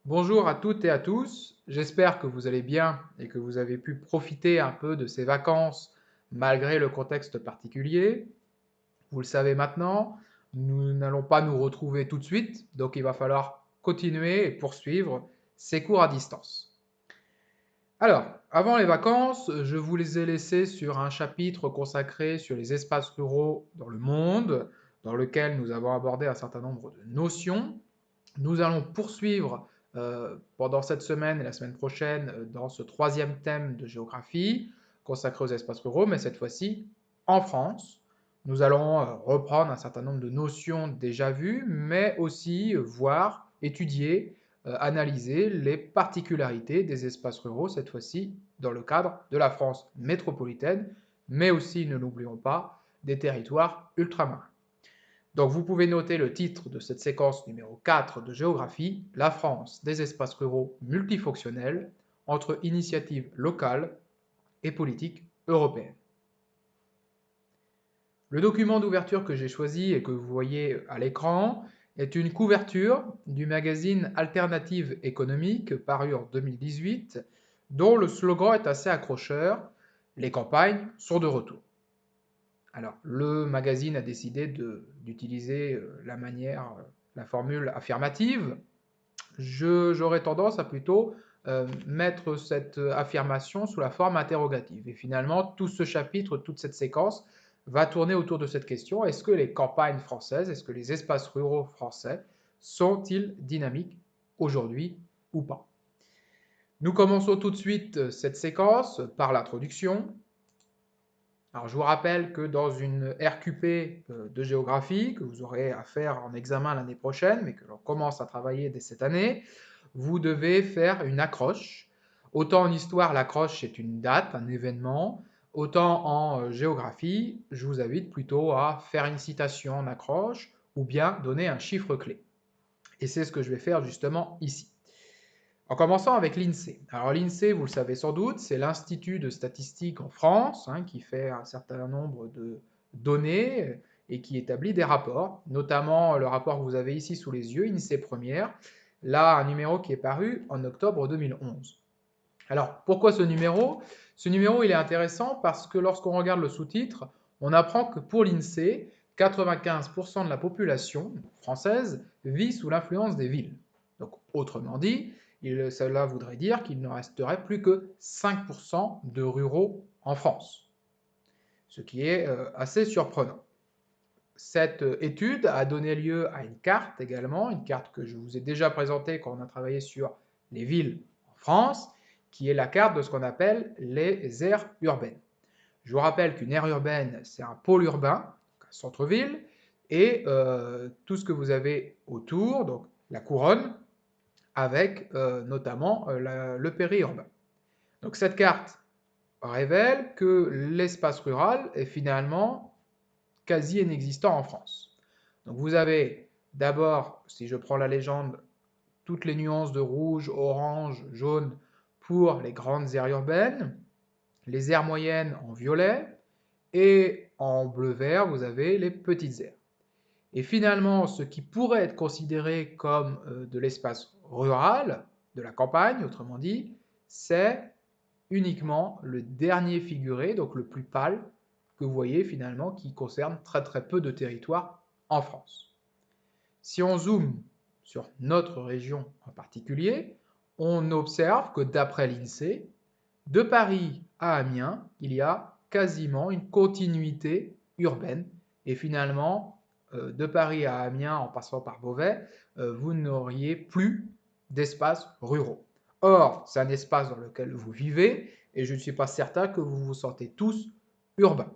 Bonjour à toutes et à tous, j'espère que vous allez bien et que vous avez pu profiter un peu de ces vacances malgré le contexte particulier. Vous le savez maintenant, nous n'allons pas nous retrouver tout de suite, donc il va falloir continuer et poursuivre ces cours à distance. Alors, avant les vacances, je vous les ai laissés sur un chapitre consacré sur les espaces ruraux dans le monde, dans lequel nous avons abordé un certain nombre de notions. Nous allons poursuivre pendant cette semaine et la semaine prochaine dans ce troisième thème de géographie consacré aux espaces ruraux, mais cette fois-ci en France. Nous allons reprendre un certain nombre de notions déjà vues, mais aussi voir, étudier, analyser les particularités des espaces ruraux, cette fois-ci dans le cadre de la France métropolitaine, mais aussi, ne l'oublions pas, des territoires ultramarins. Donc vous pouvez noter le titre de cette séquence numéro 4 de géographie, la France des espaces ruraux multifonctionnels entre initiatives locales et politiques européennes. Le document d'ouverture que j'ai choisi et que vous voyez à l'écran est une couverture du magazine Alternative économique paru en 2018 dont le slogan est assez accrocheur, les campagnes sont de retour. Alors, le magazine a décidé d'utiliser la formule affirmative. J'aurais tendance à plutôt mettre cette affirmation sous la forme interrogative. Et finalement, tout ce chapitre, toute cette séquence va tourner autour de cette question. Est-ce que les campagnes françaises, est-ce que les espaces ruraux français sont-ils dynamiques aujourd'hui ou pas? Nous commençons tout de suite cette séquence par l'introduction. Alors, je vous rappelle que dans une RQP de géographie, que vous aurez à faire en examen l'année prochaine, mais que l'on commence à travailler dès cette année, vous devez faire une accroche. Autant en histoire, l'accroche est une date, un événement, autant en géographie, je vous invite plutôt à faire une citation en accroche ou bien donner un chiffre clé. Et c'est ce que je vais faire justement ici. En commençant avec l'INSEE. Alors l'INSEE, vous le savez sans doute, c'est l'Institut de statistique en France, qui fait un certain nombre de données et qui établit des rapports, notamment le rapport que vous avez ici sous les yeux, INSEE Première, là un numéro qui est paru en octobre 2011. Alors pourquoi ce numéro? Ce numéro il est intéressant parce que lorsqu'on regarde le sous-titre, on apprend que pour l'INSEE, 95% de la population française vit sous l'influence des villes. Donc autrement dit, cela voudrait dire qu'il ne resterait plus que 5% de ruraux en France, ce qui est assez surprenant. Cette étude a donné lieu à une carte également, une carte que je vous ai déjà présentée quand on a travaillé sur les villes en France, qui est la carte de ce qu'on appelle les aires urbaines. Je vous rappelle qu'une aire urbaine, c'est un pôle urbain, un centre-ville, et tout ce que vous avez autour, donc la couronne, avec notamment le périurbain. Donc cette carte révèle que l'espace rural est finalement quasi inexistant en France. Donc vous avez d'abord, si je prends la légende, toutes les nuances de rouge, orange, jaune pour les grandes aires urbaines, les aires moyennes en violet, et en bleu-vert, vous avez les petites aires. Et finalement, ce qui pourrait être considéré comme de l'espace rural, de la campagne, autrement dit, c'est uniquement le dernier figuré, donc le plus pâle, que vous voyez finalement, qui concerne très très peu de territoires en France. Si on zoome sur notre région en particulier, on observe que d'après l'INSEE, de Paris à Amiens, il y a quasiment une continuité urbaine. Et finalement, de Paris à Amiens, en passant par Beauvais, vous n'auriez plus d'espaces ruraux. Or, c'est un espace dans lequel vous vivez, et je ne suis pas certain que vous vous sentez tous urbains.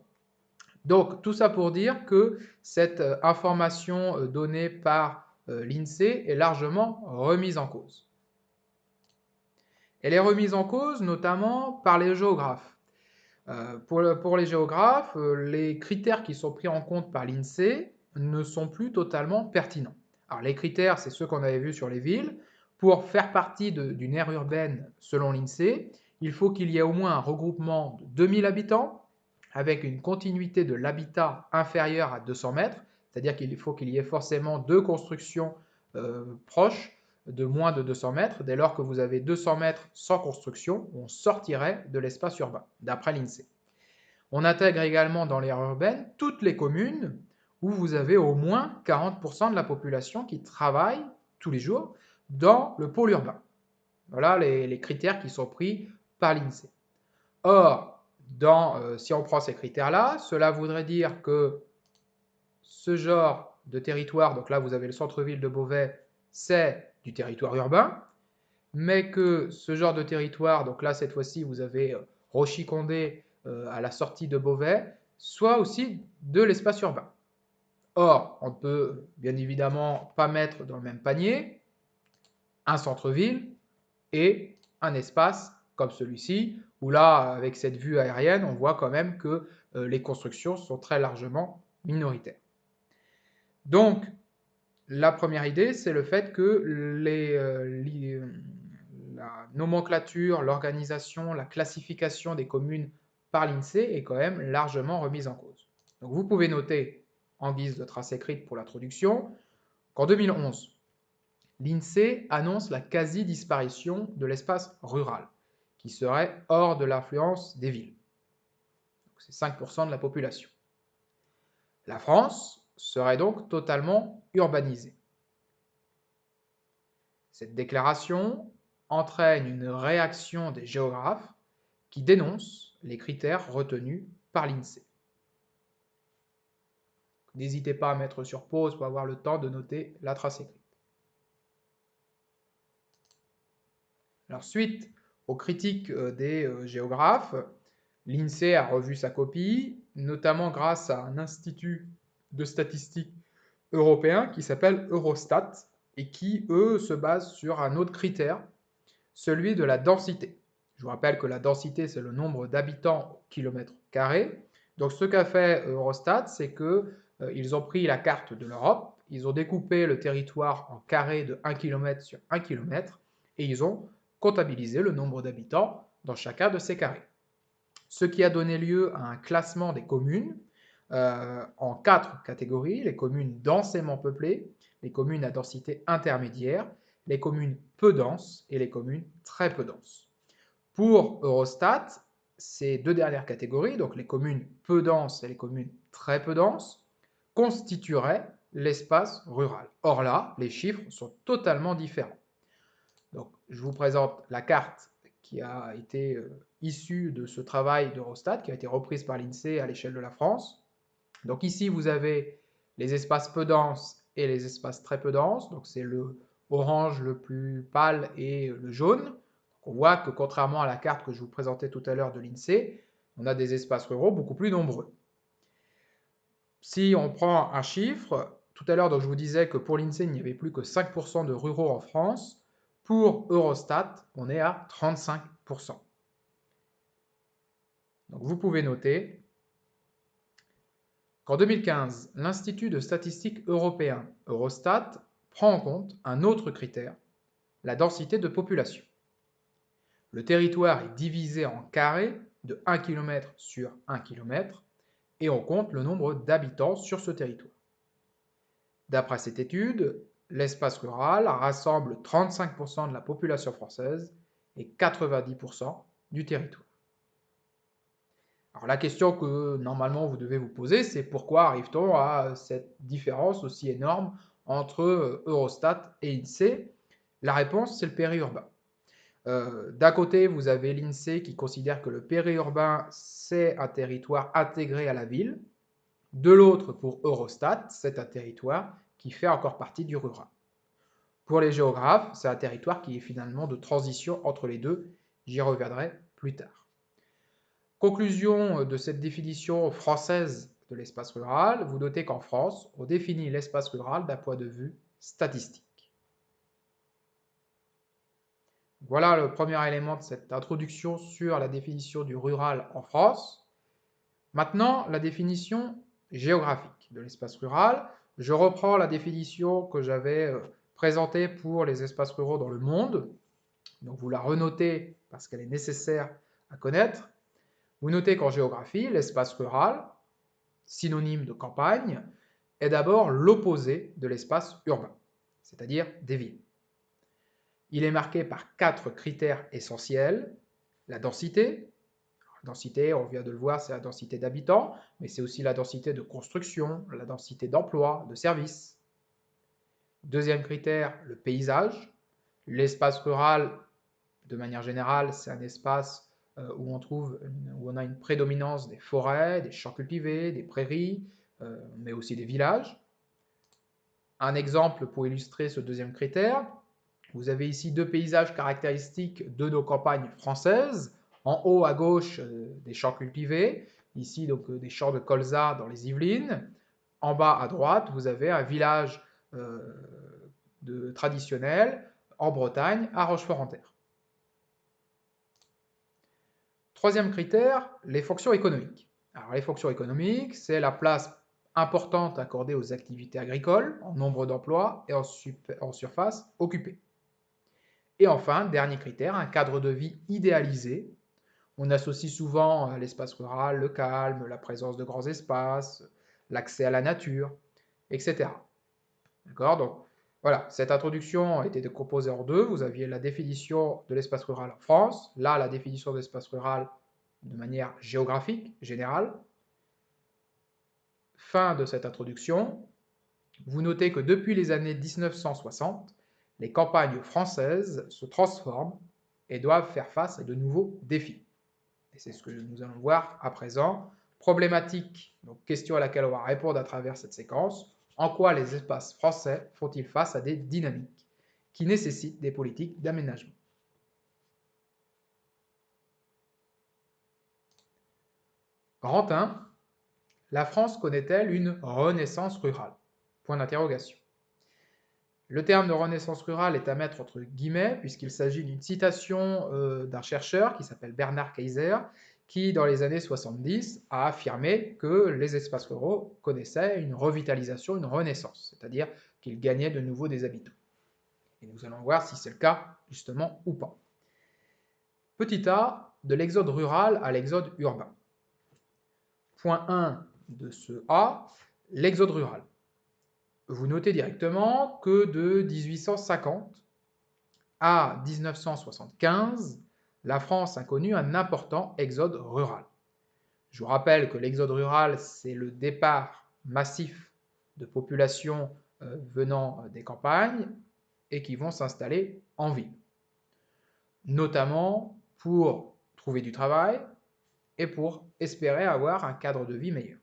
Donc, tout ça pour dire que cette information donnée par l'INSEE est largement remise en cause. Elle est remise en cause notamment par les géographes. Pour les géographes, les critères qui sont pris en compte par l'INSEE ne sont plus totalement pertinents. Alors les critères, c'est ceux qu'on avait vus sur les villes. Pour faire partie d'une aire urbaine, selon l'INSEE, il faut qu'il y ait au moins un regroupement de 2000 habitants, avec une continuité de l'habitat inférieure à 200 mètres, c'est-à-dire qu'il faut qu'il y ait forcément deux constructions proches, de moins de 200 mètres. Dès lors que vous avez 200 mètres sans construction, on sortirait de l'espace urbain, d'après l'INSEE. On intègre également dans l'aire urbaine toutes les communes où vous avez au moins 40% de la population qui travaille tous les jours dans le pôle urbain. Voilà les critères qui sont pris par l'INSEE. Or, si on prend ces critères-là, cela voudrait dire que ce genre de territoire, donc là vous avez le centre-ville de Beauvais, c'est du territoire urbain, mais que ce genre de territoire, donc là cette fois-ci vous avez Rochy-Condé à la sortie de Beauvais, soit aussi de l'espace urbain. Or, on ne peut bien évidemment pas mettre dans le même panier un centre-ville et un espace comme celui-ci, où là, avec cette vue aérienne, on voit quand même que les constructions sont très largement minoritaires. Donc, la première idée, c'est le fait que la nomenclature, l'organisation, la classification des communes par l'INSEE est quand même largement remise en cause. Donc vous pouvez noter, en guise de trace écrite pour l'introduction, qu'en 2011, l'INSEE annonce la quasi-disparition de l'espace rural, qui serait hors de l'influence des villes. C'est 5% de la population. La France serait donc totalement urbanisée. Cette déclaration entraîne une réaction des géographes qui dénoncent les critères retenus par l'INSEE. N'hésitez pas à mettre sur pause pour avoir le temps de noter la trace écrite. Alors, suite aux critiques des géographes, l'INSEE a revu sa copie, notamment grâce à un institut de statistique européen qui s'appelle Eurostat et qui, eux, se base sur un autre critère, celui de la densité. Je vous rappelle que la densité, c'est le nombre d'habitants au kilomètre carré. Donc, ce qu'a fait Eurostat, c'est qu'ils ont pris la carte de l'Europe, ils ont découpé le territoire en carrés de 1 km sur 1 km et ils ont comptabilisé le nombre d'habitants dans chacun de ces carrés. Ce qui a donné lieu à un classement des communes en 4 catégories: les communes densément peuplées, les communes à densité intermédiaire, les communes peu denses et les communes très peu denses. Pour Eurostat, ces deux dernières catégories, donc les communes peu denses et les communes très peu denses, constitueraient l'espace rural. Or là, les chiffres sont totalement différents. Donc, je vous présente la carte qui a été issue de ce travail d'Eurostat, qui a été reprise par l'INSEE à l'échelle de la France. Donc ici, vous avez les espaces peu denses et les espaces très peu denses. Donc c'est le orange le plus pâle et le jaune. On voit que contrairement à la carte que je vous présentais tout à l'heure de l'INSEE, on a des espaces ruraux beaucoup plus nombreux. Si on prend un chiffre, tout à l'heure, je vous disais que pour l'INSEE, il n'y avait plus que 5% de ruraux en France. Pour Eurostat, on est à 35%. Donc vous pouvez noter qu'en 2015, l'Institut de statistique européen, Eurostat, prend en compte un autre critère, la densité de population. Le territoire est divisé en carrés de 1 km sur 1 km et on compte le nombre d'habitants sur ce territoire. D'après cette étude, l'espace rural rassemble 35% de la population française et 90% du territoire. Alors la question que normalement vous devez vous poser, c'est pourquoi arrive-t-on à cette différence aussi énorme entre Eurostat et INSEE? La réponse, c'est le périurbain. D'un côté, vous avez l'INSEE qui considère que le périurbain, c'est un territoire intégré à la ville. De l'autre, pour Eurostat, c'est un territoire qui fait encore partie du rural. Pour les géographes, c'est un territoire qui est finalement de transition entre les deux. J'y reviendrai plus tard. Conclusion de cette définition française de l'espace rural, vous notez qu'en France, on définit l'espace rural d'un point de vue statistique. Voilà le premier élément de cette introduction sur la définition du rural en France. Maintenant, la définition géographique de l'espace rural. Je reprends la définition que j'avais présentée pour les espaces ruraux dans le monde. Donc vous la renotez parce qu'elle est nécessaire à connaître. Vous notez qu'en géographie, l'espace rural, synonyme de campagne, est d'abord l'opposé de l'espace urbain, c'est-à-dire des villes. Il est marqué par 4 critères essentiels. La densité. La densité, on vient de le voir, c'est la densité d'habitants, mais c'est aussi la densité de construction, la densité d'emploi, de services. Deuxième critère, le paysage. L'espace rural, de manière générale, c'est un espace où on a une prédominance des forêts, des champs cultivés, des prairies, mais aussi des villages. Un exemple pour illustrer ce deuxième critère, vous avez ici deux paysages caractéristiques de nos campagnes françaises. En haut à gauche, des champs cultivés, ici donc des champs de colza dans les Yvelines. En bas à droite, vous avez un village traditionnel en Bretagne, à Rochefort-en-Terre. Troisième critère, les fonctions économiques. Alors les fonctions économiques, c'est la place importante accordée aux activités agricoles, en nombre d'emplois et en surface occupée. Et enfin, dernier critère, un cadre de vie idéalisé. On associe souvent à l'espace rural le calme, la présence de grands espaces, l'accès à la nature, etc. D'accord? Donc voilà, cette introduction a été décomposée en deux. Vous aviez la définition de l'espace rural en France, là la définition de l'espace rural de manière géographique, générale. Fin de cette introduction. Vous notez que depuis les années 1960, les campagnes françaises se transforment et doivent faire face à de nouveaux défis. Et c'est ce que nous allons voir à présent. Problématique, donc question à laquelle on va répondre à travers cette séquence. En quoi les espaces français font-ils face à des dynamiques qui nécessitent des politiques d'aménagement? Grand 1. La France connaît-elle une renaissance rurale? Point d'interrogation. Le terme de renaissance rurale est à mettre entre guillemets, puisqu'il s'agit d'une citation d'un chercheur qui s'appelle Bernard Kaiser, qui, dans les années 70, a affirmé que les espaces ruraux connaissaient une revitalisation, une renaissance, c'est-à-dire qu'ils gagnaient de nouveau des habitants. Et nous allons voir si c'est le cas, justement, ou pas. Petit a, de l'exode rural à l'exode urbain. Point 1 de ce A, l'exode rural. Vous notez directement que de 1850 à 1975, la France a connu un important exode rural. Je vous rappelle que l'exode rural, c'est le départ massif de populations venant des campagnes et qui vont s'installer en ville, notamment pour trouver du travail et pour espérer avoir un cadre de vie meilleur.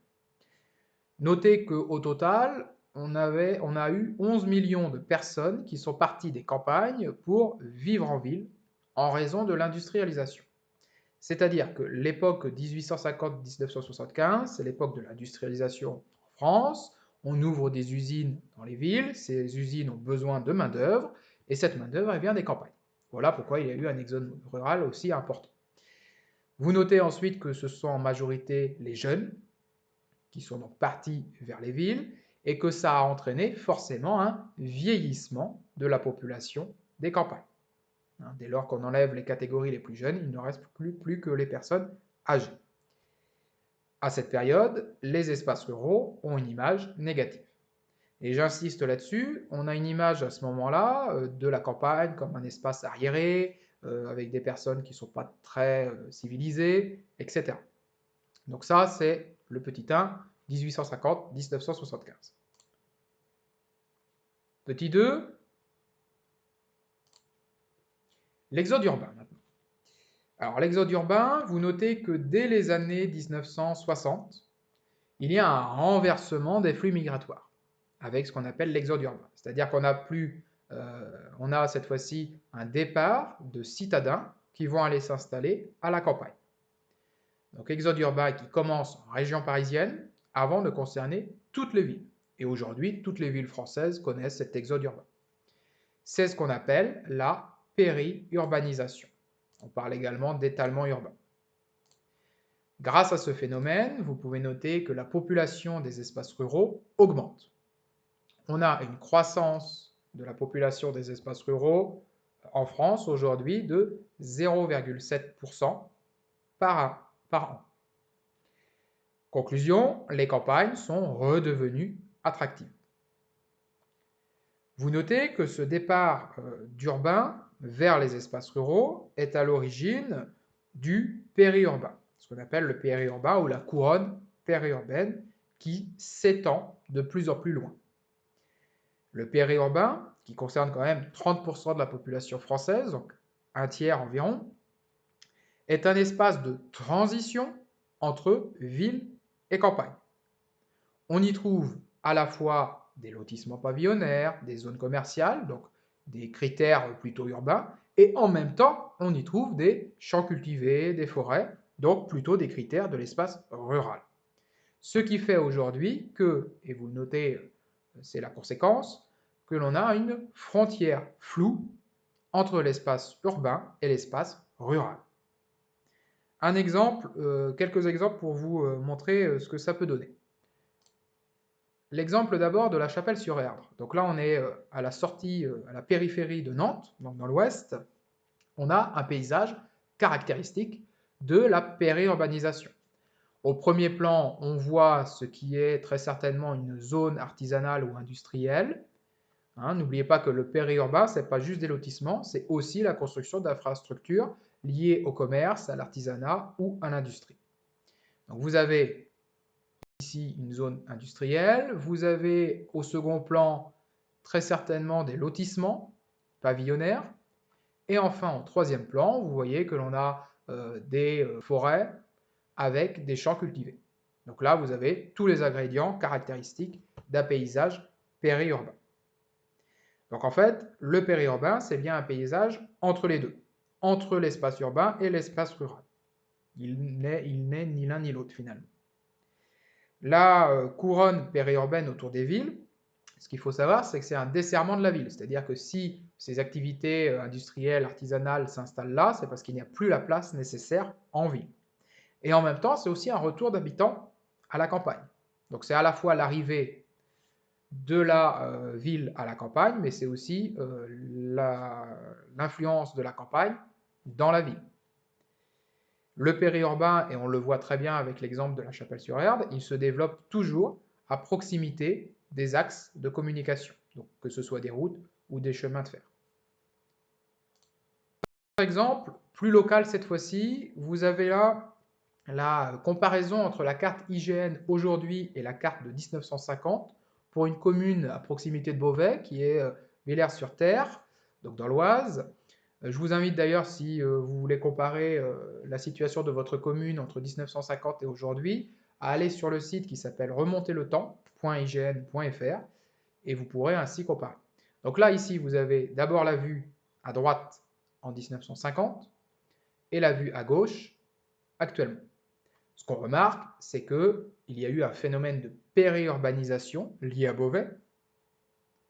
Notez qu'au total, on a eu 11 millions de personnes qui sont parties des campagnes pour vivre en ville en raison de l'industrialisation. C'est-à-dire que l'époque 1850-1975, c'est l'époque de l'industrialisation en France. On ouvre des usines dans les villes, ces usines ont besoin de main-d'œuvre, et cette main-d'œuvre vient des campagnes. Voilà pourquoi il y a eu un exode rural aussi important. Vous notez ensuite que ce sont en majorité les jeunes qui sont donc partis vers les villes, et que ça a entraîné forcément un vieillissement de la population des campagnes. Dès lors qu'on enlève les catégories les plus jeunes, il ne reste plus que les personnes âgées. À cette période, les espaces ruraux ont une image négative. Et j'insiste là-dessus, on a une image à ce moment-là de la campagne comme un espace arriéré, avec des personnes qui ne sont pas très civilisées, etc. Donc ça, c'est le petit 1, 1850-1975. Petit 2, l'exode urbain maintenant. Alors l'exode urbain, vous notez que dès les années 1960, il y a un renversement des flux migratoires, avec ce qu'on appelle l'exode urbain. C'est-à-dire qu'on on a cette fois-ci un départ de citadins qui vont aller s'installer à la campagne. Donc exode urbain qui commence en région parisienne avant de concerner toutes les villes. Et aujourd'hui, toutes les villes françaises connaissent cet exode urbain. C'est ce qu'on appelle la périurbanisation. On parle également d'étalement urbain. Grâce à ce phénomène, vous pouvez noter que la population des espaces ruraux augmente. On a une croissance de la population des espaces ruraux en France aujourd'hui de 0,7% par an. Conclusion, les campagnes sont redevenues attractives. Vous notez que ce départ d'urbain vers les espaces ruraux est à l'origine du périurbain, ce qu'on appelle le périurbain ou la couronne périurbaine qui s'étend de plus en plus loin. Le périurbain, qui concerne quand même 30% de la population française, donc un tiers environ, est un espace de transition entre ville et campagne. On y trouve à la fois des lotissements pavillonnaires, des zones commerciales, donc des critères plutôt urbains, et en même temps, on y trouve des champs cultivés, des forêts, donc plutôt des critères de l'espace rural. Ce qui fait aujourd'hui que, et vous le notez, c'est la conséquence, que l'on a une frontière floue entre l'espace urbain et l'espace rural. Quelques exemples pour vous montrer ce que ça peut donner. L'exemple d'abord de la Chapelle-sur-Erdre. Donc là, on est à la sortie, à la périphérie de Nantes, donc dans l'ouest. On a un paysage caractéristique de la périurbanisation. Au premier plan, on voit ce qui est très certainement une zone artisanale ou industrielle. N'oubliez pas que le périurbain, ce n'est pas juste des lotissements, c'est aussi la construction d'infrastructures liées au commerce, à l'artisanat ou à l'industrie. Donc vous avez ici une zone industrielle, vous avez au second plan très certainement des lotissements pavillonnaires, et enfin au troisième plan, vous voyez que l'on a des forêts avec des champs cultivés. Donc là, vous avez tous les ingrédients caractéristiques d'un paysage périurbain. Donc en fait, le périurbain, c'est bien un paysage entre les deux, entre l'espace urbain et l'espace rural. Il n'est ni l'un ni l'autre finalement. La couronne périurbaine autour des villes, ce qu'il faut savoir, c'est que c'est un desserrement de la ville. C'est-à-dire que si ces activités industrielles, artisanales s'installent là, c'est parce qu'il n'y a plus la place nécessaire en ville. Et en même temps, c'est aussi un retour d'habitants à la campagne. Donc c'est à la fois l'arrivée de la ville à la campagne, mais c'est aussi l'influence de la campagne dans la ville. Le périurbain, et on le voit très bien avec l'exemple de la Chapelle-sur-Erdre, il se développe toujours à proximité des axes de communication, donc que ce soit des routes ou des chemins de fer. Par exemple, plus local cette fois-ci, vous avez là la comparaison entre la carte IGN aujourd'hui et la carte de 1950 pour une commune à proximité de Beauvais qui est Villers-sur-Terre, donc dans l'Oise. Je vous invite d'ailleurs, si vous voulez comparer la situation de votre commune entre 1950 et aujourd'hui, à aller sur le site qui s'appelle remonterletemps.ign.fr et vous pourrez ainsi comparer. Donc là, ici, vous avez d'abord la vue à droite en 1950 et la vue à gauche actuellement. Ce qu'on remarque, c'est qu'il y a eu un phénomène de périurbanisation lié à Beauvais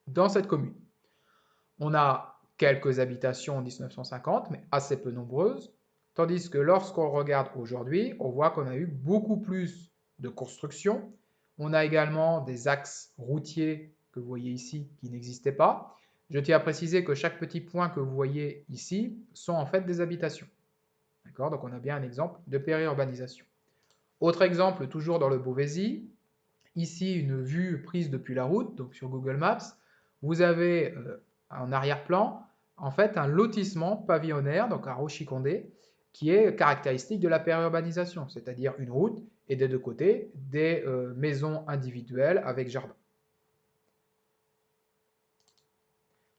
dans cette commune. On a quelques habitations en 1950, mais assez peu nombreuses, tandis que lorsqu'on regarde aujourd'hui, on voit qu'on a eu beaucoup plus de construction. On a également des axes routiers que vous voyez ici qui n'existaient pas. Je tiens à préciser que chaque petit point que vous voyez ici sont en fait des habitations. D'accord ? Donc on a bien un exemple de périurbanisation. Autre exemple, toujours dans le Beauvaisis, ici une vue prise depuis la route, donc sur Google Maps, vous avez en arrière-plan en fait un lotissement pavillonnaire, donc à Rochy-Condé, qui est caractéristique de la périurbanisation, c'est-à-dire une route et des deux côtés des maisons individuelles avec jardin.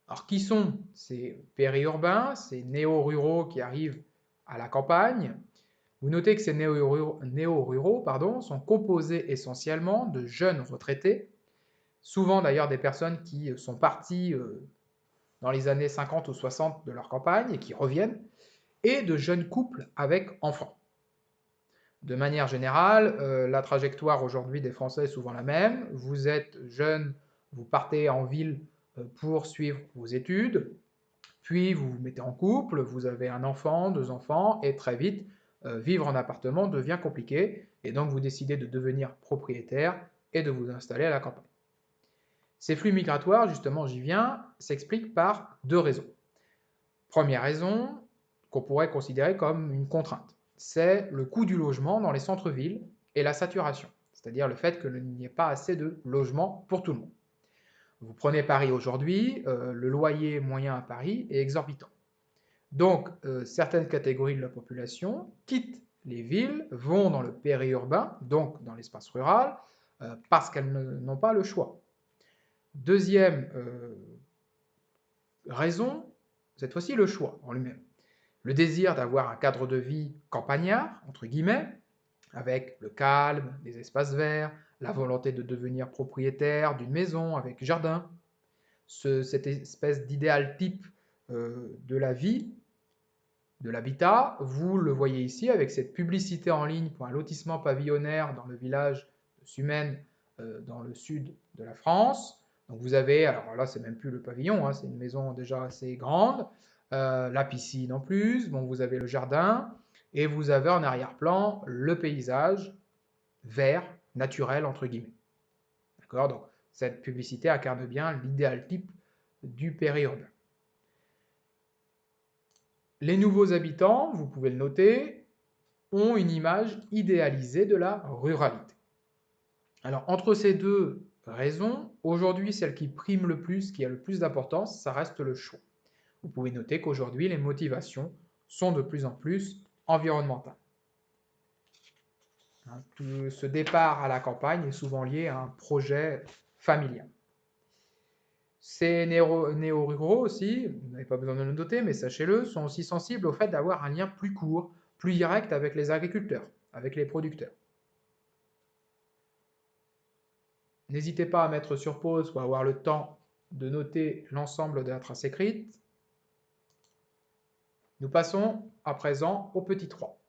Alors qui sont ces périurbains, ces néo-ruraux qui arrivent à la campagne? Vous notez que ces néo-ruraux sont composés essentiellement de jeunes retraités, souvent d'ailleurs des personnes qui sont parties dans les années 50 ou 60 de leur campagne et qui reviennent, et de jeunes couples avec enfants. De manière générale, la trajectoire aujourd'hui des Français est souvent la même. Vous êtes jeune, vous partez en ville pour suivre vos études, puis vous vous mettez en couple, vous avez un enfant, deux enfants, et très vite, vivre en appartement devient compliqué, et donc vous décidez de devenir propriétaire et de vous installer à la campagne. Ces flux migratoires, justement, j'y viens, s'expliquent par deux raisons. Première raison, qu'on pourrait considérer comme une contrainte, c'est le coût du logement dans les centres-villes et la saturation, c'est-à-dire le fait qu'il n'y ait pas assez de logements pour tout le monde. Vous prenez Paris aujourd'hui, le loyer moyen à Paris est exorbitant. Donc, certaines catégories de la population quittent les villes, vont dans le périurbain, donc dans l'espace rural, parce qu'elles n'ont pas le choix. Deuxième raison, cette fois-ci le choix en lui-même. Le désir d'avoir un cadre de vie campagnard, entre guillemets, avec le calme, les espaces verts, la volonté de devenir propriétaire d'une maison avec jardin, cette espèce d'idéal type de la vie, de l'habitat, vous le voyez ici avec cette publicité en ligne pour un lotissement pavillonnaire dans le village de Sumène, dans le sud de la France. Donc vous avez, alors là c'est même plus le pavillon, hein, c'est une maison déjà assez grande, la piscine en plus, bon, vous avez le jardin, et vous avez en arrière-plan le paysage vert, naturel entre guillemets. D'accord? Donc cette publicité incarne bien l'idéal type du périurbain. Les nouveaux habitants, vous pouvez le noter, ont une image idéalisée de la ruralité. Alors, entre ces deux raisons, aujourd'hui, celle qui prime le plus, qui a le plus d'importance, ça reste le choix. Vous pouvez noter qu'aujourd'hui, les motivations sont de plus en plus environnementales. Tout ce départ à la campagne est souvent lié à un projet familial. Ces néo-ruraux aussi, vous n'avez pas besoin de le noter, mais sachez-le, sont aussi sensibles au fait d'avoir un lien plus court, plus direct avec les agriculteurs, avec les producteurs. N'hésitez pas à mettre sur pause pour avoir le temps de noter l'ensemble de la trace écrite. Nous passons à présent au petit 3.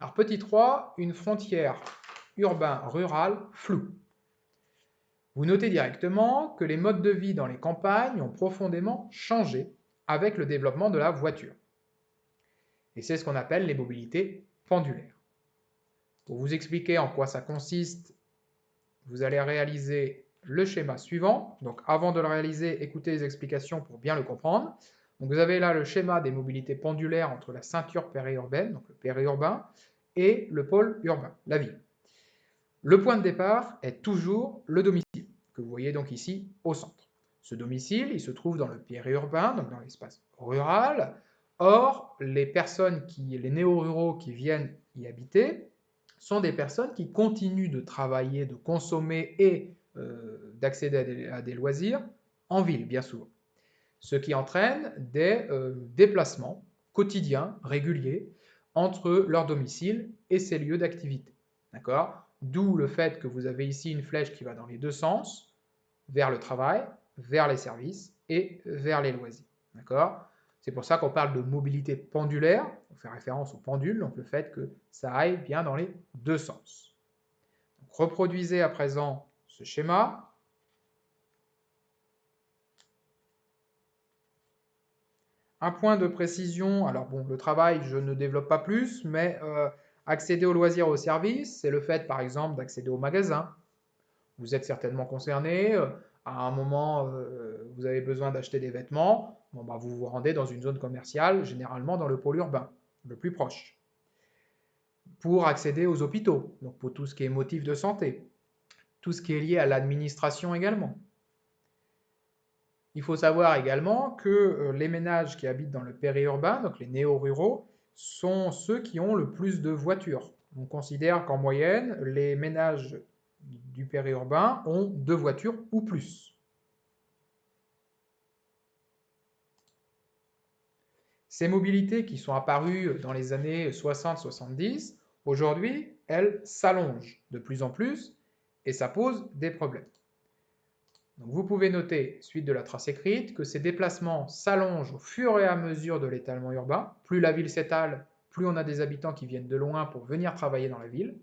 Alors petit 3, une frontière urbain-rural floue. Vous notez directement que les modes de vie dans les campagnes ont profondément changé avec le développement de la voiture. Et c'est ce qu'on appelle les mobilités pendulaires. Pour vous expliquer en quoi ça consiste, vous allez réaliser le schéma suivant. Donc avant de le réaliser, écoutez les explications pour bien le comprendre. Donc vous avez là le schéma des mobilités pendulaires entre la ceinture périurbaine, donc le périurbain, et le pôle urbain, la ville. Le point de départ est toujours le domicile, que vous voyez donc ici au centre. Ce domicile, il se trouve dans le périurbain, donc dans l'espace rural. Or, les néo-ruraux qui viennent y habiter, sont des personnes qui continuent de travailler, de consommer et d'accéder à des loisirs en ville, bien souvent. Ce qui entraîne des déplacements quotidiens, réguliers, entre leur domicile et ces lieux d'activité. D'accord ? D'où le fait que vous avez ici une flèche qui va dans les deux sens, vers le travail, vers les services et vers les loisirs. D'accord ? C'est pour ça qu'on parle de mobilité pendulaire, on fait référence au pendule, donc le fait que ça aille bien dans les deux sens. Donc, reproduisez à présent ce schéma. Un point de précision, alors bon, le travail, je ne développe pas plus, mais accéder aux loisirs et aux services, c'est le fait, par exemple, d'accéder au magasin. Vous êtes certainement concerné, à un moment, vous avez besoin d'acheter des vêtements, bon, bah, vous vous rendez dans une zone commerciale, généralement dans le pôle urbain, le plus proche. Pour accéder aux hôpitaux, donc pour tout ce qui est motif de santé, tout ce qui est lié à l'administration également. Il faut savoir également que les ménages qui habitent dans le périurbain, donc les néo-ruraux, sont ceux qui ont le plus de voitures. On considère qu'en moyenne, les ménages du périurbain ont 2 voitures ou plus. Ces mobilités qui sont apparues dans les années 60-70, aujourd'hui, elles s'allongent de plus en plus et ça pose des problèmes. Donc vous pouvez noter, suite de la trace écrite, que ces déplacements s'allongent au fur et à mesure de l'étalement urbain. Plus la ville s'étale, plus on a des habitants qui viennent de loin pour venir travailler dans la ville,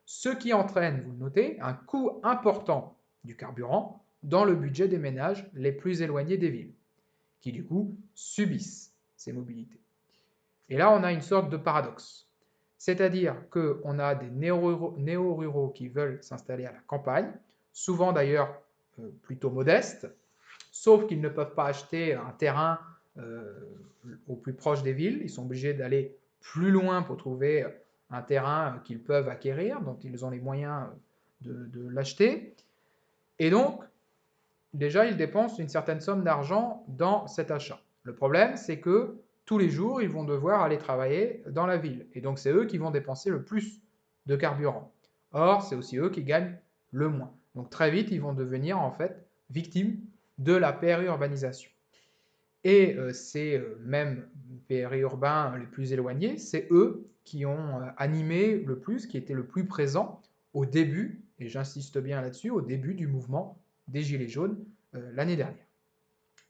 ce qui entraîne, vous le notez, un coût important du carburant dans le budget des ménages les plus éloignés des villes, qui du coup subissent ces mobilités. Et là, on a une sorte de paradoxe. C'est-à-dire qu'on a des néo-ruraux qui veulent s'installer à la campagne, souvent d'ailleurs plutôt modestes, sauf qu'ils ne peuvent pas acheter un terrain au plus proche des villes, ils sont obligés d'aller plus loin pour trouver un terrain qu'ils peuvent acquérir, dont ils ont les moyens de l'acheter. Et donc, déjà, ils dépensent une certaine somme d'argent dans cet achat. Le problème, c'est que tous les jours, ils vont devoir aller travailler dans la ville. Et donc, c'est eux qui vont dépenser le plus de carburant. Or, c'est aussi eux qui gagnent le moins. Donc, très vite, ils vont devenir, en fait, victimes de la périurbanisation. Et ces mêmes périurbains les plus éloignés, c'est eux qui ont animé le plus, qui étaient le plus présents au début, et j'insiste bien là-dessus, au début du mouvement des Gilets jaunes l'année dernière.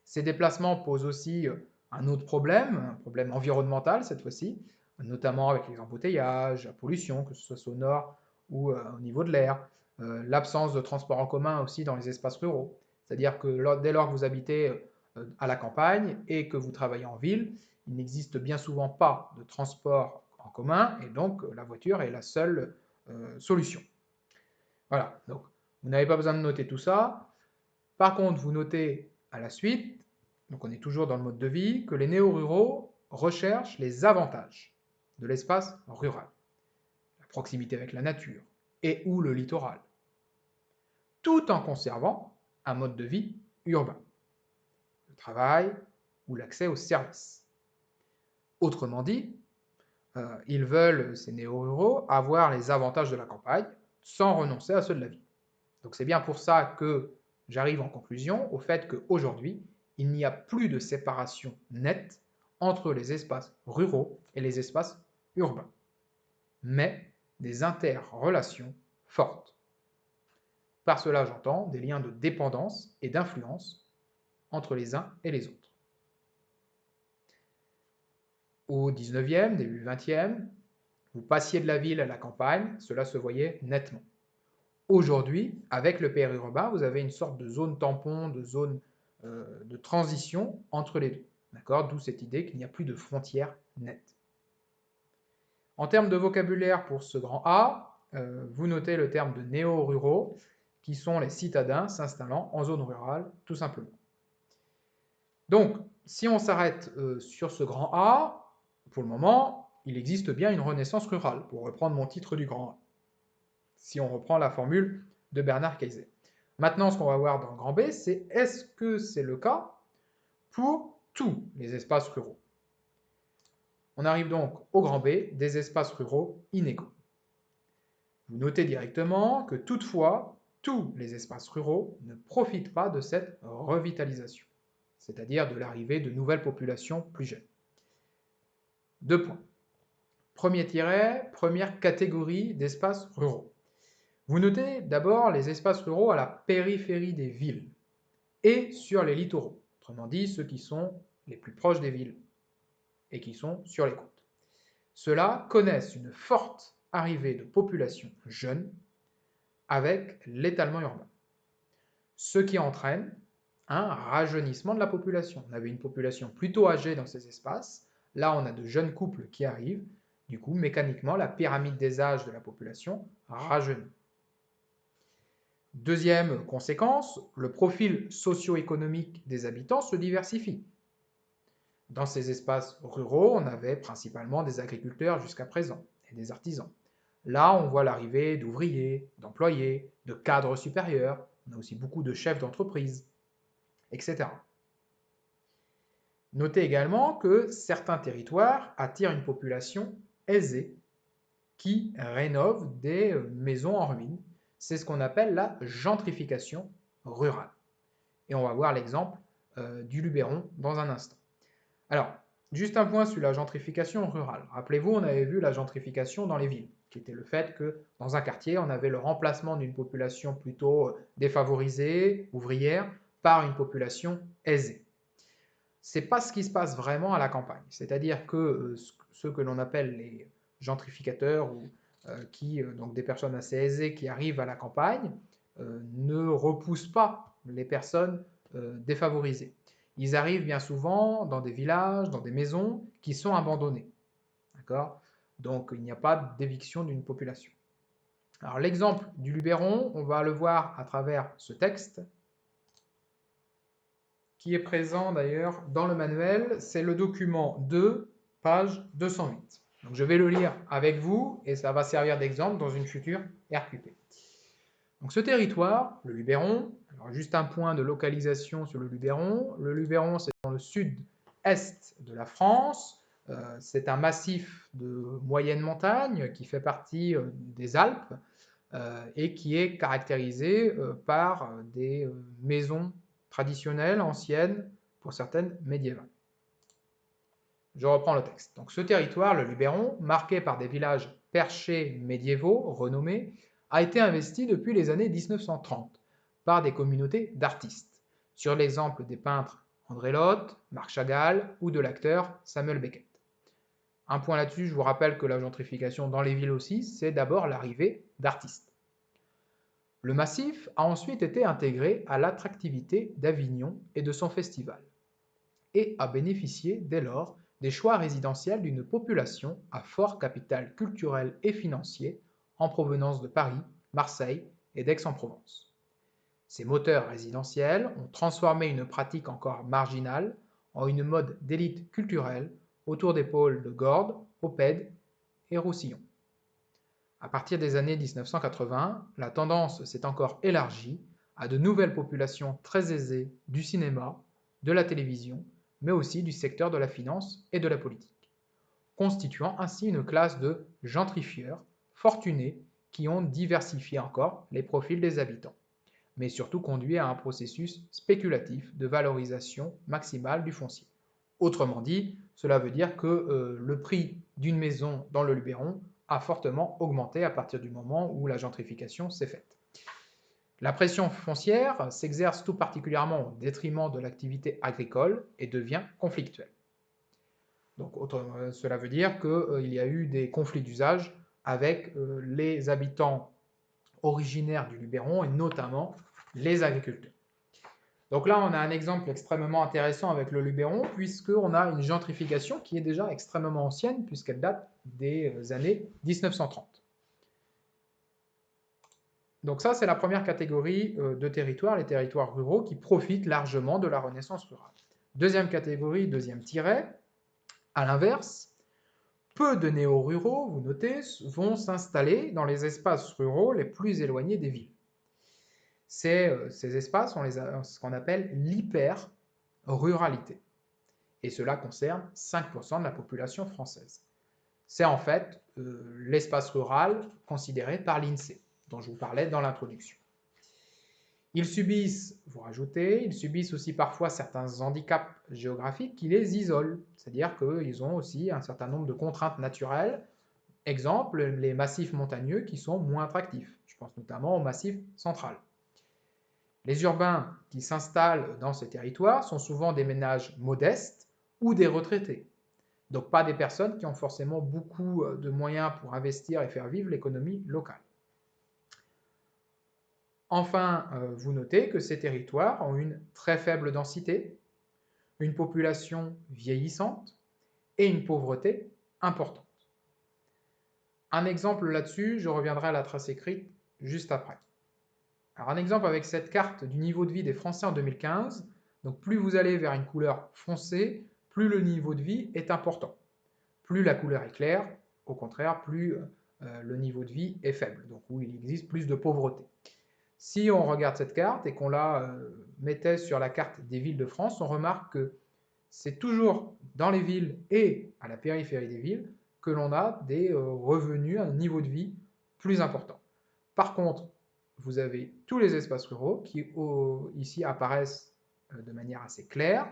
Ces déplacements posent aussi un autre problème, un problème environnemental cette fois-ci, notamment avec les embouteillages, la pollution, que ce soit sonore ou au niveau de l'air, l'absence de transport en commun aussi dans les espaces ruraux. C'est-à-dire que dès lors que vous habitez à la campagne et que vous travaillez en ville, il n'existe bien souvent pas de transport en commun et donc la voiture est la seule solution. Voilà, donc vous n'avez pas besoin de noter tout ça. Par contre, vous notez à la suite, donc on est toujours dans le mode de vie, que les néo-ruraux recherchent les avantages de l'espace rural, la proximité avec la nature et ou le littoral, tout en conservant un mode de vie urbain, le travail ou l'accès aux services. Autrement dit, ils veulent, ces néo-ruraux, avoir les avantages de la campagne sans renoncer à ceux de la ville. Donc c'est bien pour ça que j'arrive en conclusion au fait qu'aujourd'hui, il n'y a plus de séparation nette entre les espaces ruraux et les espaces urbains, mais des interrelations fortes. Par cela, j'entends des liens de dépendance et d'influence entre les uns et les autres. Au 19e, début 20e, vous passiez de la ville à la campagne, cela se voyait nettement. Aujourd'hui, avec le périurbain, vous avez une sorte de zone tampon, de zone de transition entre les deux. D'accord? D'où cette idée qu'il n'y a plus de frontières nettes. En termes de vocabulaire pour ce grand A, vous notez le terme de néo-ruraux, qui sont les citadins s'installant en zone rurale, tout simplement. Donc, si on s'arrête sur ce grand A, pour le moment, il existe bien une renaissance rurale, pour reprendre mon titre du grand A. Si on reprend la formule de Bernard Kaiser. Maintenant, ce qu'on va voir dans le grand B, c'est est-ce que c'est le cas pour tous les espaces ruraux? On arrive donc au grand B, des espaces ruraux inégaux. Vous notez directement que toutefois, tous les espaces ruraux ne profitent pas de cette revitalisation, c'est-à-dire de l'arrivée de nouvelles populations plus jeunes. 2 points. Premier tiret, première catégorie d'espaces ruraux. Vous notez d'abord les espaces ruraux à la périphérie des villes et sur les littoraux, autrement dit ceux qui sont les plus proches des villes et qui sont sur les côtes. Ceux-là connaissent une forte arrivée de populations jeunes avec l'étalement urbain, ce qui entraîne un rajeunissement de la population. On avait une population plutôt âgée dans ces espaces, là on a de jeunes couples qui arrivent, du coup mécaniquement la pyramide des âges de la population rajeunit. Deuxième conséquence, le profil socio-économique des habitants se diversifie. Dans ces espaces ruraux, on avait principalement des agriculteurs jusqu'à présent et des artisans. Là, on voit l'arrivée d'ouvriers, d'employés, de cadres supérieurs, on a aussi beaucoup de chefs d'entreprise, etc. Notez également que certains territoires attirent une population aisée qui rénove des maisons en ruine. C'est ce qu'on appelle la gentrification rurale. Et on va voir l'exemple du Luberon dans un instant. Alors, juste un point sur la gentrification rurale. Rappelez-vous, on avait vu la gentrification dans les villes, qui était le fait que dans un quartier, on avait le remplacement d'une population plutôt défavorisée, ouvrière, par une population aisée. C'est pas ce qui se passe vraiment à la campagne. C'est-à-dire que ceux que l'on appelle les gentrificateurs ou donc des personnes assez aisées qui arrivent à la campagne ne repoussent pas les personnes défavorisées. Ils arrivent bien souvent dans des villages, dans des maisons qui sont abandonnées. D'accord? Donc il n'y a pas d'éviction d'une population. Alors l'exemple du Luberon, on va le voir à travers ce texte, qui est présent d'ailleurs dans le manuel, c'est le document 2, page 208. Donc je vais le lire avec vous et ça va servir d'exemple dans une future RQP. Donc ce territoire, le Luberon, alors juste un point de localisation sur le Luberon c'est dans le sud-est de la France, c'est un massif de moyenne montagne qui fait partie des Alpes et qui est caractérisé par des maisons traditionnelles, anciennes, pour certaines médiévales. Je reprends le texte. Donc ce territoire, le Luberon, marqué par des villages perchés médiévaux renommés, a été investi depuis les années 1930 par des communautés d'artistes, sur l'exemple des peintres André Lotte, Marc Chagall ou de l'acteur Samuel Beckett. Un point là-dessus, je vous rappelle que la gentrification dans les villes aussi, c'est d'abord l'arrivée d'artistes. Le massif a ensuite été intégré à l'attractivité d'Avignon et de son festival, et a bénéficié dès lors des choix résidentiels d'une population à fort capital culturel et financier en provenance de Paris, Marseille et d'Aix-en-Provence. Ces moteurs résidentiels ont transformé une pratique encore marginale en une mode d'élite culturelle autour des pôles de Gordes, Oppède et Roussillon. À partir des années 1980, la tendance s'est encore élargie à de nouvelles populations très aisées du cinéma, de la télévision, mais aussi du secteur de la finance et de la politique, constituant ainsi une classe de gentrifieurs fortunés qui ont diversifié encore les profils des habitants, mais surtout conduit à un processus spéculatif de valorisation maximale du foncier. Autrement dit, cela veut dire que le prix d'une maison dans le Luberon a fortement augmenté à partir du moment où la gentrification s'est faite. La pression foncière s'exerce tout particulièrement au détriment de l'activité agricole et devient conflictuelle. Donc, cela veut dire qu'il y a eu des conflits d'usage avec les habitants originaires du Luberon et notamment les agriculteurs. Donc là, on a un exemple extrêmement intéressant avec le Luberon, puisqu'on a une gentrification qui est déjà extrêmement ancienne, puisqu'elle date des années 1930. Donc ça, c'est la première catégorie de territoires, les territoires ruraux, qui profitent largement de la renaissance rurale. Deuxième catégorie, deuxième tiret, à l'inverse, peu de néo-ruraux, vous notez, vont s'installer dans les espaces ruraux les plus éloignés des villes. Ces espaces, on les a ce qu'on appelle l'hyper-ruralité. Et cela concerne 5% de la population française. C'est en fait l'espace rural considéré par l'INSEE, dont je vous parlais dans l'introduction. Ils subissent, vous rajoutez, ils subissent aussi parfois certains handicaps géographiques qui les isolent, c'est-à-dire qu'ils ont aussi un certain nombre de contraintes naturelles. Exemple, les massifs montagneux qui sont moins attractifs. Je pense notamment au massif central. Les urbains qui s'installent dans ces territoires sont souvent des ménages modestes ou des retraités. Donc pas des personnes qui ont forcément beaucoup de moyens pour investir et faire vivre l'économie locale. Enfin, vous notez que ces territoires ont une très faible densité, une population vieillissante et une pauvreté importante. Un exemple là-dessus, je reviendrai à la trace écrite juste après. Alors un exemple avec cette carte du niveau de vie des Français en 2015, donc plus vous allez vers une couleur foncée, plus le niveau de vie est important. Plus la couleur est claire, au contraire, plus le niveau de vie est faible, donc où il existe plus de pauvreté. Si on regarde cette carte et qu'on la mettait sur la carte des villes de France, on remarque que c'est toujours dans les villes et à la périphérie des villes que l'on a des revenus, un niveau de vie plus important. Par contre, vous avez tous les espaces ruraux qui ici apparaissent de manière assez claire,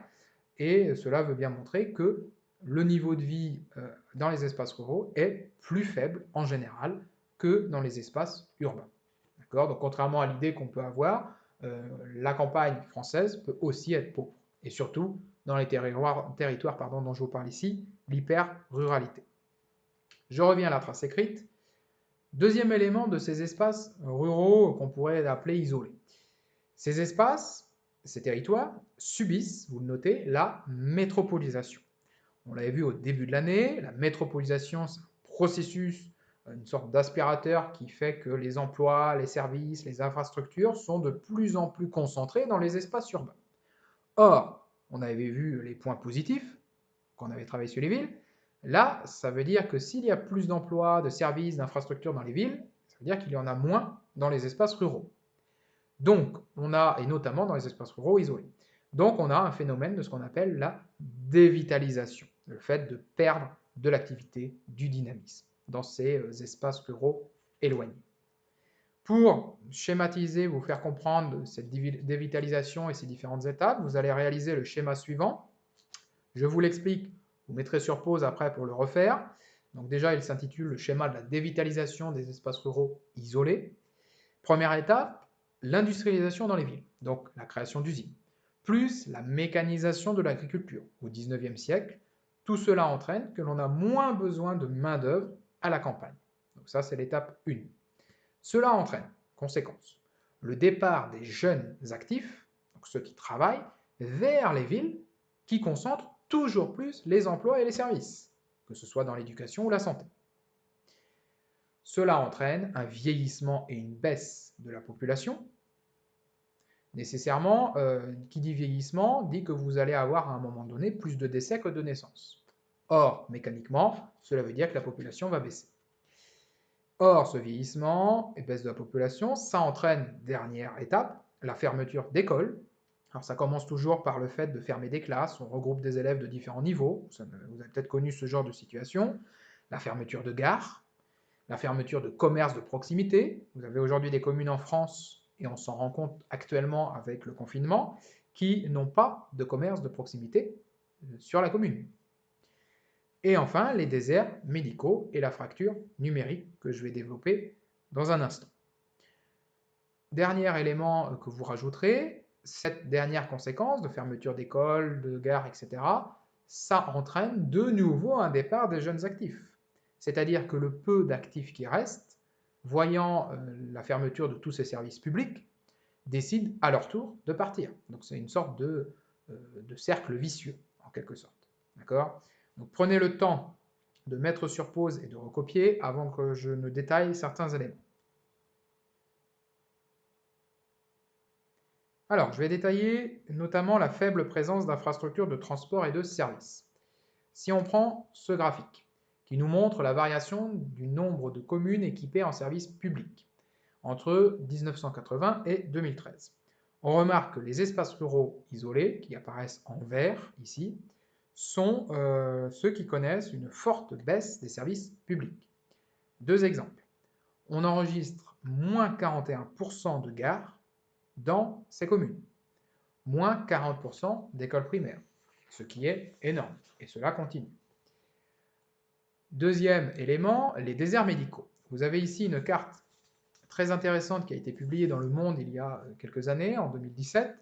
et cela veut bien montrer que le niveau de vie dans les espaces ruraux est plus faible en général que dans les espaces urbains. Donc contrairement à l'idée qu'on peut avoir, la campagne française peut aussi être pauvre, et surtout dans les territoires dont je vous parle ici, l'hyper-ruralité. Je reviens à la trace écrite. Deuxième élément de ces espaces ruraux qu'on pourrait appeler isolés. Ces espaces, ces territoires, subissent, vous le notez, la métropolisation. On l'avait vu au début de l'année, la métropolisation, c'est un processus, une sorte d'aspirateur qui fait que les emplois, les services, les infrastructures sont de plus en plus concentrés dans les espaces urbains. Or, on avait vu les points positifs, qu'on avait travaillé sur les villes. Là, ça veut dire que s'il y a plus d'emplois, de services, d'infrastructures dans les villes, ça veut dire qu'il y en a moins dans les espaces ruraux. Donc, on a, et notamment dans les espaces ruraux isolés, donc on a un phénomène de ce qu'on appelle la dévitalisation, le fait de perdre de l'activité, du dynamisme dans ces espaces ruraux éloignés. Pour schématiser, vous faire comprendre cette dévitalisation et ses différentes étapes, vous allez réaliser le schéma suivant. Je vous l'explique, vous mettrez sur pause après pour le refaire. Donc déjà, il s'intitule le schéma de la dévitalisation des espaces ruraux isolés. Première étape, l'industrialisation dans les villes, donc la création d'usines, plus la mécanisation de l'agriculture au XIXe siècle. Tout cela entraîne que l'on a moins besoin de main-d'œuvre à la campagne. Donc ça, c'est l'étape 1. Cela entraîne, conséquence, le départ des jeunes actifs, donc ceux qui travaillent, vers les villes qui concentrent toujours plus les emplois et les services, que ce soit dans l'éducation ou la santé. Cela entraîne un vieillissement et une baisse de la population. Nécessairement, qui dit vieillissement dit que vous allez avoir à un moment donné plus de décès que de naissances. Or, mécaniquement, cela veut dire que la population va baisser. Or, ce vieillissement et baisse de la population, ça entraîne, dernière étape, la fermeture d'écoles. Alors ça commence toujours par le fait de fermer des classes, on regroupe des élèves de différents niveaux, vous avez peut-être connu ce genre de situation, la fermeture de gares, la fermeture de commerces de proximité. Vous avez aujourd'hui des communes en France, et on s'en rend compte actuellement avec le confinement, qui n'ont pas de commerce de proximité sur la commune. Et enfin, les déserts médicaux et la fracture numérique que je vais développer dans un instant. Dernier élément que vous rajouterez, cette dernière conséquence de fermeture d'écoles, de gares, etc., ça entraîne de nouveau un départ des jeunes actifs. C'est-à-dire que le peu d'actifs qui restent, voyant la fermeture de tous ces services publics, décident à leur tour de partir. Donc c'est une sorte de cercle vicieux, en quelque sorte. D'accord ? Donc prenez le temps de mettre sur pause et de recopier avant que je ne détaille certains éléments. Alors, je vais détailler notamment la faible présence d'infrastructures de transport et de services. Si on prend ce graphique, qui nous montre la variation du nombre de communes équipées en services publics entre 1980 et 2013. On remarque que les espaces ruraux isolés, qui apparaissent en vert ici, sont ceux qui connaissent une forte baisse des services publics. Deux exemples. On enregistre moins 41% de gares dans ces communes, moins 40% d'écoles primaires, ce qui est énorme, et cela continue. Deuxième élément, les déserts médicaux. Vous avez ici une carte très intéressante qui a été publiée dans Le Monde il y a quelques années, en 2017,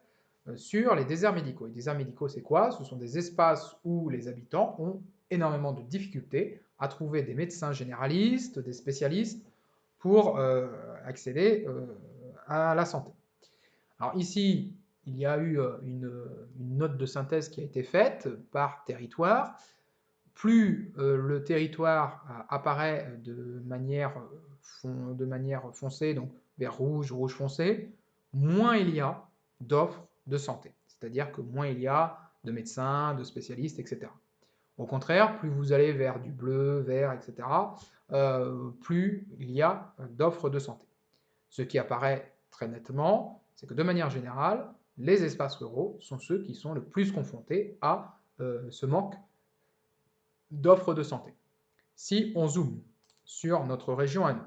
sur les déserts médicaux. Les déserts médicaux, c'est quoi? Ce sont des espaces où les habitants ont énormément de difficultés à trouver des médecins généralistes, des spécialistes, pour accéder à la santé. Alors ici, il y a eu une note de synthèse qui a été faite par territoire. Plus le territoire apparaît de manière foncée, donc vers rouge, rouge foncé, moins il y a d'offres de santé. C'est-à-dire que moins il y a de médecins, de spécialistes, etc. Au contraire, plus vous allez vers du bleu, vert, etc., plus il y a d'offres de santé. Ce qui apparaît très nettement, c'est que de manière générale, les espaces ruraux sont ceux qui sont le plus confrontés à ce manque d'offres de santé. Si on zoome sur notre région à nous,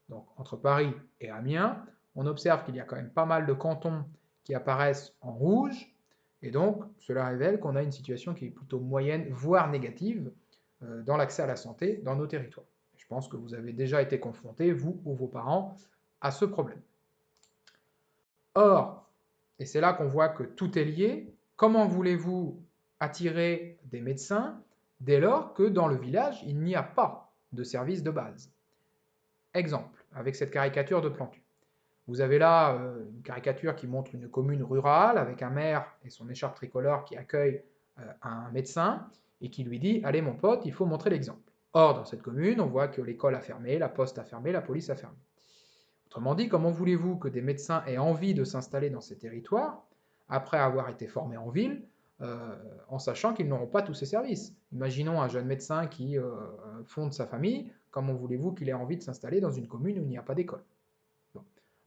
donc entre Paris et Amiens, on observe qu'il y a quand même pas mal de cantons qui apparaissent en rouge, et donc cela révèle qu'on a une situation qui est plutôt moyenne, voire négative, dans l'accès à la santé dans nos territoires. Je pense que vous avez déjà été confrontés, vous ou vos parents, à ce problème. Or, et c'est là qu'on voit que tout est lié, comment voulez-vous attirer des médecins dès lors que dans le village, il n'y a pas de service de base? Exemple, avec cette caricature de Plantu. Vous avez là une caricature qui montre une commune rurale avec un maire et son écharpe tricolore qui accueille un médecin et qui lui dit « Allez mon pote, il faut montrer l'exemple ». Or, dans cette commune, on voit que l'école a fermé, la poste a fermé, la police a fermé. Autrement dit, comment voulez-vous que des médecins aient envie de s'installer dans ces territoires après avoir été formés en ville, en sachant qu'ils n'auront pas tous ces services? Imaginons un jeune médecin qui fonde sa famille, comment voulez-vous qu'il ait envie de s'installer dans une commune où il n'y a pas d'école? Bon.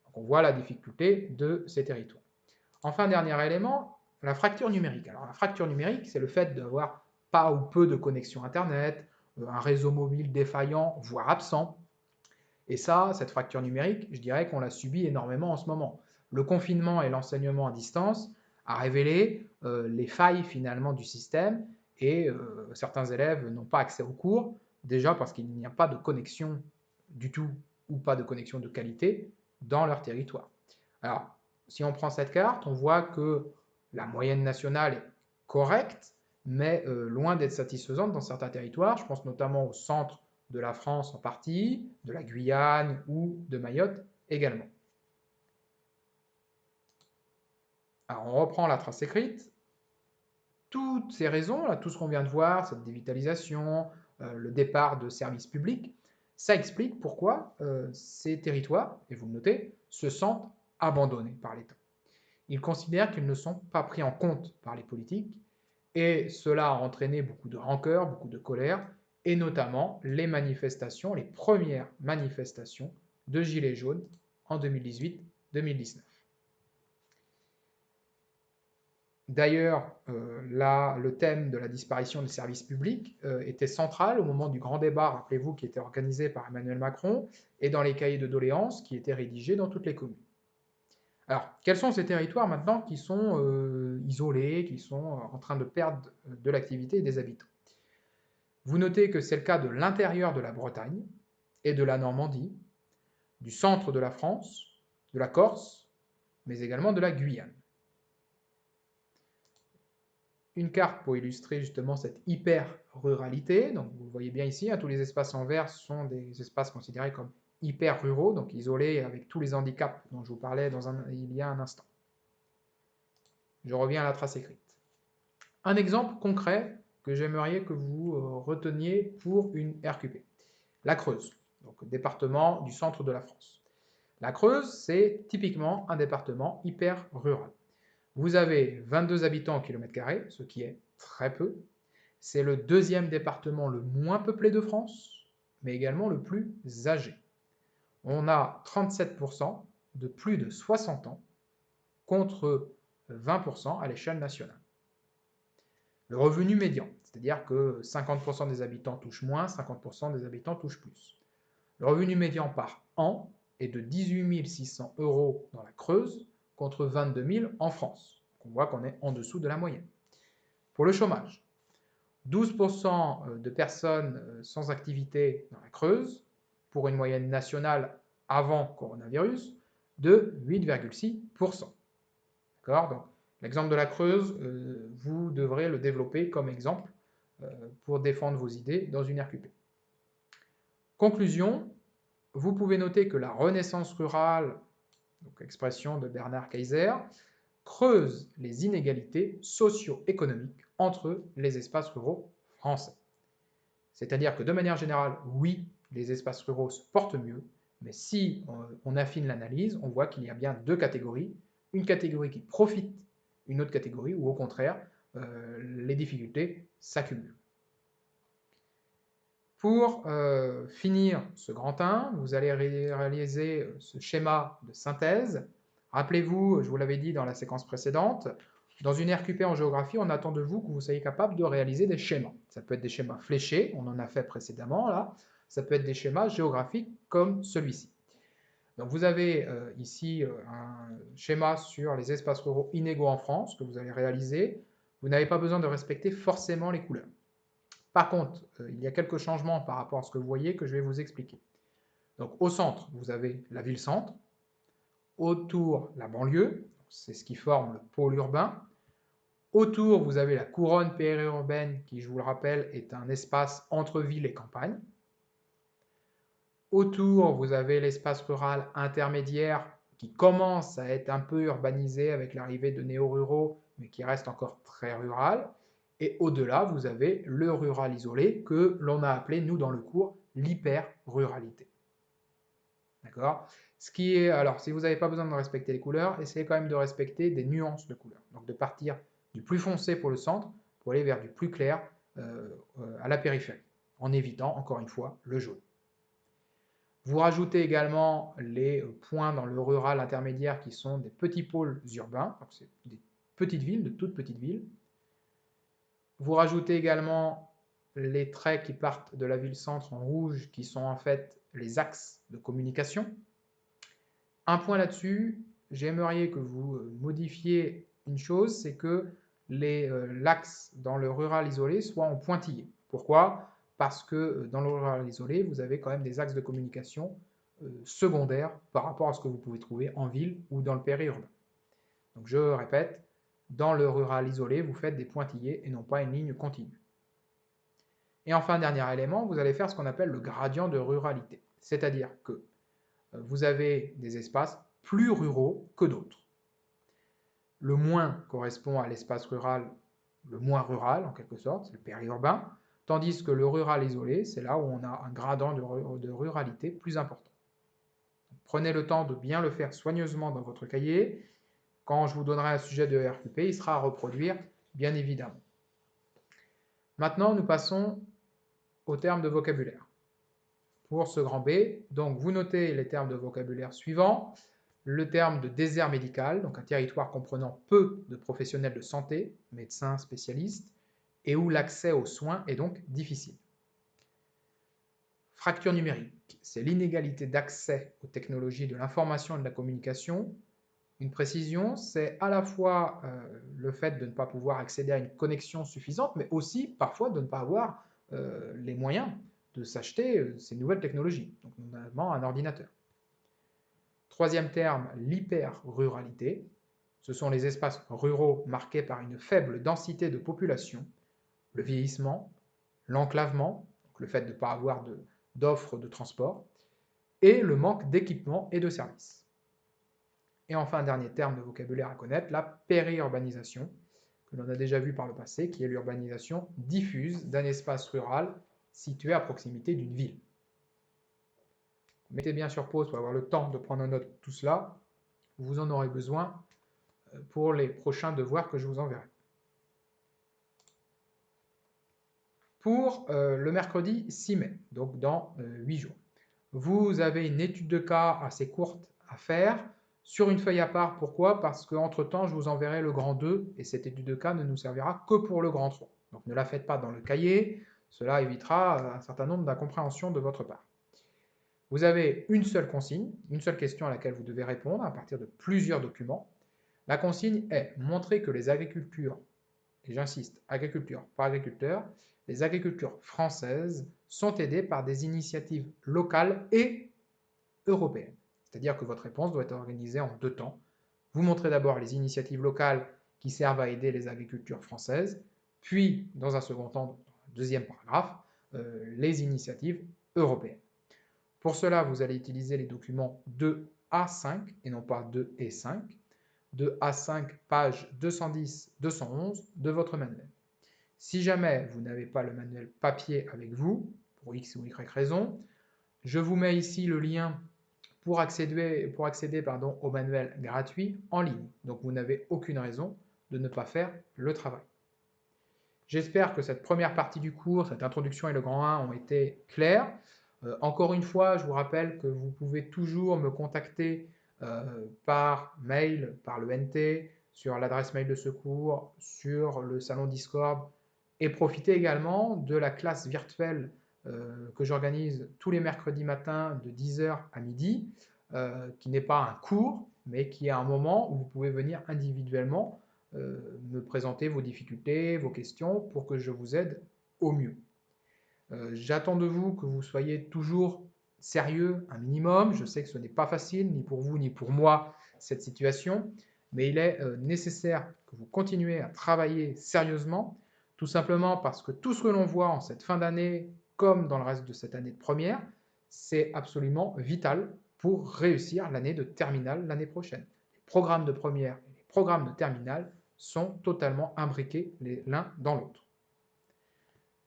Donc on voit la difficulté de ces territoires. Enfin, dernier élément, la fracture numérique. Alors la fracture numérique, c'est le fait d'avoir pas ou peu de connexion Internet, un réseau mobile défaillant, voire absent. Et ça, cette fracture numérique, je dirais qu'on la subit énormément en ce moment. Le confinement et l'enseignement à distance a révélé les failles finalement du système et certains élèves n'ont pas accès aux cours, déjà parce qu'il n'y a pas de connexion du tout ou pas de connexion de qualité dans leur territoire. Alors, si on prend cette carte, on voit que la moyenne nationale est correcte, mais loin d'être satisfaisante dans certains territoires. Je pense notamment au centre de la France en partie, de la Guyane ou de Mayotte également. Alors on reprend la trace écrite. Toutes ces raisons, là, tout ce qu'on vient de voir, cette dévitalisation, le départ de services publics, ça explique pourquoi ces territoires, et vous le notez, se sentent abandonnés par l'État. Ils considèrent qu'ils ne sont pas pris en compte par les politiques, et cela a entraîné beaucoup de rancœur, beaucoup de colère, et notamment les manifestations, les premières manifestations de Gilets jaunes en 2018-2019. D'ailleurs, le thème de la disparition des services publics était central au moment du grand débat, rappelez-vous, qui était organisé par Emmanuel Macron, et dans les cahiers de doléances qui étaient rédigés dans toutes les communes. Alors, quels sont ces territoires maintenant qui sont isolés, qui sont en train de perdre de l'activité et des habitants? Vous notez que c'est le cas de l'intérieur de la Bretagne et de la Normandie, du centre de la France, de la Corse, mais également de la Guyane. Une carte pour illustrer justement cette hyper-ruralité. Donc vous voyez bien ici, tous les espaces en vert sont des espaces considérés comme hyper-ruraux, donc isolés avec tous les handicaps dont je vous parlais il y a un instant. Je reviens à la trace écrite. Un exemple concret que j'aimerais que vous reteniez pour une RQP. La Creuse, donc département du centre de la France. La Creuse, c'est typiquement un département hyper rural. Vous avez 22 habitants au kilomètre carré, ce qui est très peu. C'est le deuxième département le moins peuplé de France, mais également le plus âgé. On a 37% de plus de 60 ans contre 20% à l'échelle nationale. Le revenu médian, c'est-à-dire que 50% des habitants touchent moins, 50% des habitants touchent plus. Le revenu médian par an est de 18 600 € dans la Creuse contre 22 000 en France. On voit qu'on est en dessous de la moyenne. Pour le chômage, 12% de personnes sans activité dans la Creuse, pour une moyenne nationale avant coronavirus de 8,6%. D'accord? Donc, l'exemple de la Creuse, vous devrez le développer comme exemple pour défendre vos idées dans une RQP. Conclusion, vous pouvez noter que la renaissance rurale, donc expression de Bernard Kaiser, creuse les inégalités socio-économiques entre les espaces ruraux français. C'est-à-dire que de manière générale, oui, les espaces ruraux se portent mieux, mais si on affine l'analyse, on voit qu'il y a bien deux catégories. Une catégorie qui profite, une autre catégorie où au contraire, les difficultés s'accumulent. Pour finir ce grand 1, vous allez réaliser ce schéma de synthèse. Rappelez-vous, je vous l'avais dit dans la séquence précédente, dans une RQP en géographie, on attend de vous que vous soyez capable de réaliser des schémas. Ça peut être des schémas fléchés, on en a fait précédemment là, ça peut être des schémas géographiques comme celui-ci. Donc vous avez ici un schéma sur les espaces ruraux inégaux en France que vous allez réaliser. Vous n'avez pas besoin de respecter forcément les couleurs. Par contre, il y a quelques changements par rapport à ce que vous voyez que je vais vous expliquer. Donc au centre, vous avez la ville-centre, autour la banlieue, c'est ce qui forme le pôle urbain. Autour, vous avez la couronne périurbaine qui, je vous le rappelle, est un espace entre ville et campagne. Autour, vous avez l'espace rural intermédiaire qui commence à être un peu urbanisé avec l'arrivée de néo-ruraux, mais qui reste encore très rural. Et au-delà, vous avez le rural isolé que l'on a appelé, nous, dans le cours, l'hyper-ruralité. D'accord? Alors, si vous n'avez pas besoin de respecter les couleurs, essayez quand même de respecter des nuances de couleurs. Donc, de partir du plus foncé pour le centre, pour aller vers du plus clair à la périphérie, en évitant, encore une fois, le jaune. Vous rajoutez également les points dans le rural intermédiaire qui sont des petits pôles urbains, donc c'est des petites villes, de toutes petites villes. Vous rajoutez également les traits qui partent de la ville-centre en rouge, qui sont en fait les axes de communication. Un point là-dessus, j'aimerais que vous modifiez une chose, c'est que l'axe dans le rural isolé soit en pointillé. Pourquoi? Parce que dans le rural isolé, vous avez quand même des axes de communication secondaires par rapport à ce que vous pouvez trouver en ville ou dans le périurbain. Donc je répète, dans le rural isolé, vous faites des pointillés et non pas une ligne continue. Et enfin, dernier élément, vous allez faire ce qu'on appelle le gradient de ruralité. C'est-à-dire que vous avez des espaces plus ruraux que d'autres. Le moins correspond à l'espace rural, le moins rural en quelque sorte, c'est le périurbain, tandis que le rural isolé, c'est là où on a un gradient de ruralité plus important. Prenez le temps de bien le faire soigneusement dans votre cahier. Quand je vous donnerai un sujet de RQP, il sera à reproduire, bien évidemment. Maintenant, nous passons aux termes de vocabulaire. Pour ce grand B, donc vous notez les termes de vocabulaire suivants. Le terme de désert médical, donc un territoire comprenant peu de professionnels de santé, médecins, spécialistes, et où l'accès aux soins est donc difficile. Fracture numérique, c'est l'inégalité d'accès aux technologies de l'information et de la communication. Une précision, c'est à la fois le fait de ne pas pouvoir accéder à une connexion suffisante, mais aussi parfois de ne pas avoir les moyens de s'acheter ces nouvelles technologies, donc notamment un ordinateur. Troisième terme, l'hyper-ruralité. Ce sont les espaces ruraux marqués par une faible densité de population, le vieillissement, l'enclavement, le fait de ne pas avoir d'offres de transport, et le manque d'équipements et de services. Et enfin, dernier terme de vocabulaire à connaître, la périurbanisation, que l'on a déjà vu par le passé, qui est l'urbanisation diffuse d'un espace rural situé à proximité d'une ville. Mettez bien sur pause pour avoir le temps de prendre en note tout cela. Vous en aurez besoin pour les prochains devoirs que je vous enverrai. Pour le mercredi 6 mai, donc dans 8 jours, vous avez une étude de cas assez courte à faire sur une feuille à part. Pourquoi? Parce qu'entre-temps, je vous enverrai le grand 2 et cette étude de cas ne nous servira que pour le grand 3. Donc ne la faites pas dans le cahier, cela évitera un certain nombre d'incompréhensions de votre part. Vous avez une seule consigne, une seule question à laquelle vous devez répondre à partir de plusieurs documents. La consigne est montrer que les agricultures, et j'insiste, agriculture par agriculteur, les agricultures françaises sont aidées par des initiatives locales et européennes. C'est-à-dire que votre réponse doit être organisée en deux temps. Vous montrez d'abord les initiatives locales qui servent à aider les agricultures françaises, puis, dans un second temps, dans le deuxième paragraphe, les initiatives européennes. Pour cela, vous allez utiliser les documents 2A5 et non pas 2 et 5. 2A5, page 210-211 de votre manuel. Si jamais vous n'avez pas le manuel papier avec vous, pour X ou Y raison, je vous mets ici le lien pour accéder au manuel gratuit en ligne. Donc vous n'avez aucune raison de ne pas faire le travail. J'espère que cette première partie du cours, cette introduction et le grand 1 ont été clairs. Encore une fois, je vous rappelle que vous pouvez toujours me contacter par mail, par le NT, sur l'adresse mail de secours, sur le salon Discord, et profitez également de la classe virtuelle que j'organise tous les mercredis matins de 10h à midi, qui n'est pas un cours, mais qui est un moment où vous pouvez venir individuellement me présenter vos difficultés, vos questions, pour que je vous aide au mieux. J'attends de vous que vous soyez toujours sérieux un minimum. Je sais que ce n'est pas facile, ni pour vous, ni pour moi, cette situation, mais il est nécessaire que vous continuiez à travailler sérieusement, tout simplement parce que tout ce que l'on voit en cette fin d'année, comme dans le reste de cette année de première, c'est absolument vital pour réussir l'année de terminale l'année prochaine. Les programmes de première et les programmes de terminale sont totalement imbriqués l'un dans l'autre.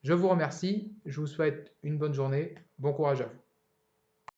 Je vous remercie, je vous souhaite une bonne journée, bon courage à vous.